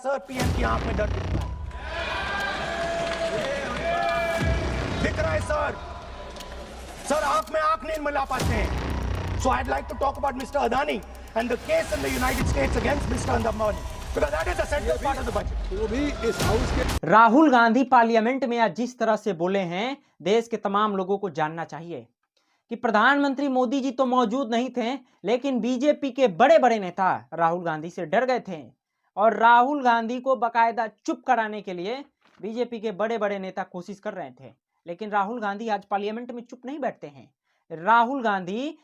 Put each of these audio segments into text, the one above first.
Sir PM की आंख में दर्द दिखता है, दिख रहा है सर। सर आंख में आंख नहीं मिला पाते हैं। So I like to talk about mister Adani and the case in the United States against mister Ambani because that is the central part of the budget. वो भी इस हाउस के राहुल गांधी पार्लियामेंट में आज जिस तरह से बोले हैं, देश के तमाम लोगों को जानना चाहिए कि प्रधानमंत्री मोदी जी तो मौजूद नहीं थे, लेकिन बीजेपी के बड़े बड़े नेता राहुल गांधी से डर गए थे और राहुल गांधी को बकायदा चुप कराने के लिए बीजेपी के बड़े बड़े नेता कोशिश कर रहे थे। लेकिन राहुल गांधी आज पार्लियामेंट में चुप नहीं बैठते हैं। राहुल गांधी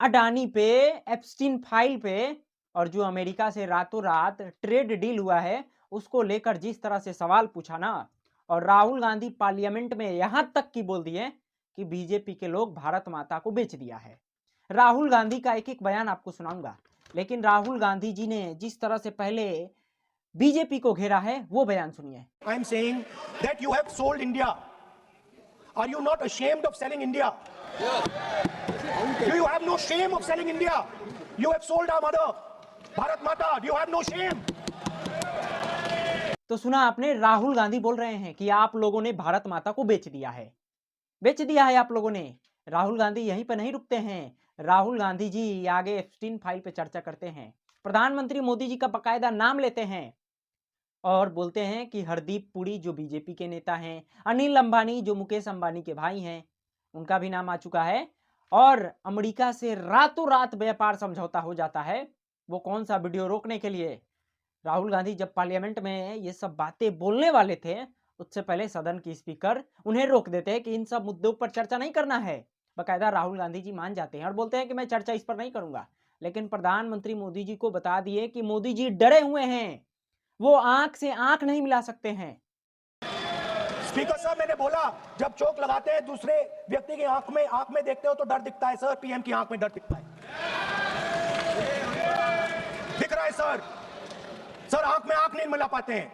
अडानी पे, एप्स्टीन फाइल पे और जो अमेरिका से रातों रात ट्रेड डील हुआ है उसको लेकर जिस तरह से सवाल पूछा ना, और राहुल गांधी पार्लियामेंट में यहां तक की बोल दिए कि बीजेपी के लोग भारत माता को बेच दिया है। राहुल गांधी का एक एक बयान आपको सुनाऊंगा, लेकिन राहुल गांधी जी ने जिस तरह से पहले बीजेपी को घेरा है वो बयान सुनिए। I am saying that you have sold India. Are you not ashamed of selling India? Do you have no shame of selling India? You have sold our mother Bharat Mata. Do you have no shame? तो सुना आपने, राहुल गांधी बोल रहे हैं कि आप लोगों ने भारत माता को बेच दिया है, बेच दिया है आप लोगों ने। राहुल गांधी यहीं पर नहीं रुकते हैं, राहुल गांधी जी आगे एप्स्टीन फाइल पे चर्चा करते हैं, प्रधानमंत्री मोदी जी का बकायदा नाम लेते हैं और बोलते हैं कि हरदीप पुरी जो बीजेपी के नेता हैं, अनिल अंबानी जो मुकेश अंबानी के भाई हैं, उनका भी नाम आ चुका है। और अमेरिका से रातों रात व्यापार समझौता हो जाता है। वो कौन सा वीडियो रोकने के लिए? राहुल गांधी जब पार्लियामेंट में ये सब बातें बोलने वाले थे, उससे पहले सदन की स्पीकर उन्हें रोक देते हैं कि इन सब मुद्दों पर चर्चा नहीं करना है। बकायदा राहुल गांधी जी मान जाते हैं और बोलते हैं कि मैं चर्चा इस पर नहीं करूंगा। लेकिन प्रधानमंत्री मोदी जी को बता दिए कि मोदी जी डरे हुए हैं, वो आंख से आंख नहीं मिला सकते हैं। स्पीकर साहब, मैंने बोला जब चोक लगाते हैं दूसरे व्यक्ति की आंख में देखते हो तो डर दिखता है। सर पीएम की आंख में डर दिखता है, दिख रहा है सर। सर आंख में आंख नहीं मिला पाते हैं।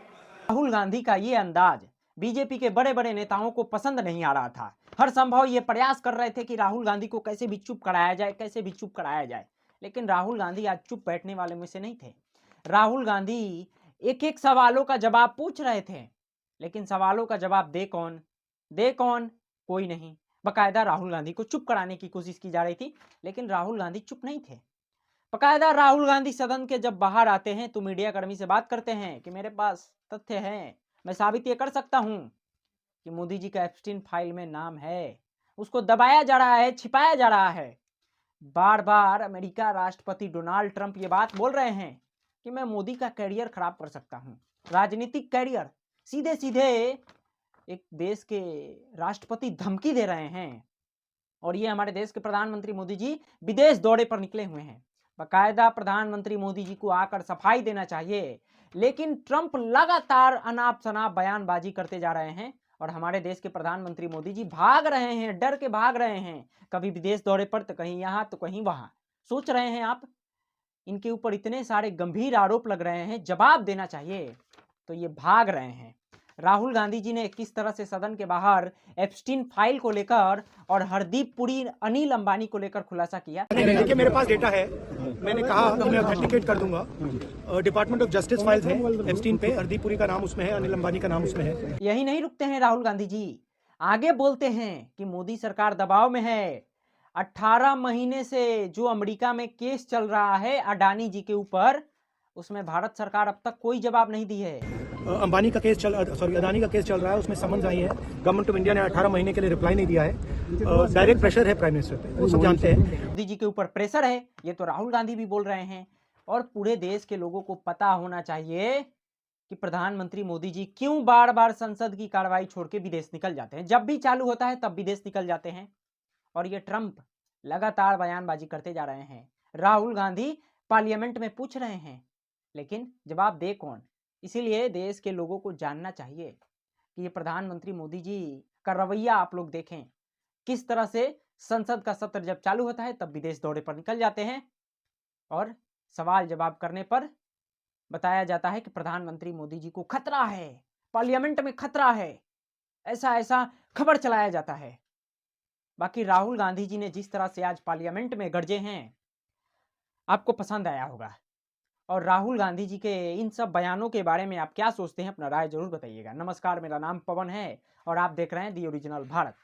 राहुल गांधी का ये अंदाज बीजेपी के बड़े बड़े नेताओं को पसंद नहीं आ रहा था। हर संभव ये प्रयास कर रहे थे कि राहुल गांधी को कैसे भी चुप कराया जाए, कैसे भी चुप कराया जाए। लेकिन राहुल गांधी आज चुप बैठने वाले में से नहीं थे। राहुल गांधी एक एक सवालों का जवाब पूछ रहे थे, लेकिन सवालों का जवाब दे कौन? कोई नहीं। बकायदा राहुल गांधी को चुप कराने की कोशिश की जा रही थी, लेकिन राहुल गांधी चुप नहीं थे। बकायदा राहुल गांधी सदन के जब बाहर आते हैं तो मीडिया कर्मी से बात करते हैं कि मेरे पास तथ्य हैं, मैं साबित ये कर सकता हूं कि मोदी जी का एप्स्टीन फाइल में नाम है। उसको दबाया जा रहा है, छिपाया जा रहा है। बार बार अमेरिका राष्ट्रपति डोनाल्ड ट्रंप ये बात बोल रहे हैं कि मैं मोदी का कैरियर खराब कर सकता हूं, राजनीतिक कैरियर। सीधे सीधे एक देश के राष्ट्रपति धमकी दे रहे हैं और ये हमारे देश के प्रधानमंत्री मोदी जी विदेश दौरे पर निकले हुए हैं। बकायदा प्रधानमंत्री मोदी जी को आकर सफाई देना चाहिए, लेकिन ट्रंप लगातार अनाप शनाप बयानबाजी करते जा रहे हैं और हमारे देश के प्रधानमंत्री मोदी जी भाग रहे हैं, डर के भाग रहे हैं। कभी विदेश दौरे पर तो कहीं यहाँ तो कहीं वहां। सोच रहे हैं आप, इनके ऊपर इतने सारे गंभीर आरोप लग रहे हैं, जवाब देना चाहिए, तो ये भाग रहे हैं। राहुल गांधी जी ने किस तरह से सदन के बाहर एप्स्टीन फाइल को लेकर और हरदीप पुरी, अनिल अंबानी को लेकर खुलासा किया। देखिए मेरे पास डेटा है, मैंने कहा तो मैं ऑथेंटिकेट कर दूंगा। डिपार्टमेंट ऑफ जस्टिस फाइल्स है एप्स्टीन पे, हरदीप पुरी का नाम उसमें है, अनिल अंबानी का नाम उसमें है। यही नहीं रुकते हैं राहुल गांधी जी, आगे बोलते हैं कि मोदी सरकार दबाव में है। 18 महीने से जो अमेरिका में केस चल रहा है अडानी जी के ऊपर, उसमें भारत सरकार अब तक कोई जवाब नहीं दी है। अदानी का केस चल रहा है, उसमें समन्स आई है। गवर्नमेंट ऑफ इंडिया ने 18 महीने के लिए रिप्लाई नहीं दिया है। डायरेक्ट प्रेशर है प्राइम मिनिस्टर पे, वो सब जानते हैं। मोदी जी के ऊपर प्रेशर है, ये तो राहुल गांधी भी बोल रहे हैं। और पूरे देश के लोगों को पता होना चाहिए कि प्रधानमंत्री मोदी जी क्यों बार बार संसद की कार्रवाई छोड़ के विदेश निकल जाते हैं। जब भी चालू होता है तब विदेश निकल जाते हैं और ये ट्रंप लगातार बयानबाजी करते जा रहे हैं। राहुल गांधी पार्लियामेंट में पूछ रहे हैं, लेकिन जवाब दे कौन? इसीलिए देश के लोगों को जानना चाहिए कि ये प्रधानमंत्री मोदी जी का रवैया आप लोग देखें, किस तरह से संसद का सत्र जब चालू होता है तब विदेश दौरे पर निकल जाते हैं और सवाल जवाब करने पर बताया जाता है कि प्रधानमंत्री मोदी जी को खतरा है, पार्लियामेंट में खतरा है, ऐसा ऐसा खबर चलाया जाता है। बाकी राहुल गांधी जी ने जिस तरह से आज पार्लियामेंट में गरजे हैं, आपको पसंद आया होगा। और राहुल गांधी जी के इन सब बयानों के बारे में आप क्या सोचते हैं, अपना राय जरूर बताइएगा। नमस्कार, मेरा नाम पवन है और आप देख रहे हैं दी ओरिजिनल भारत।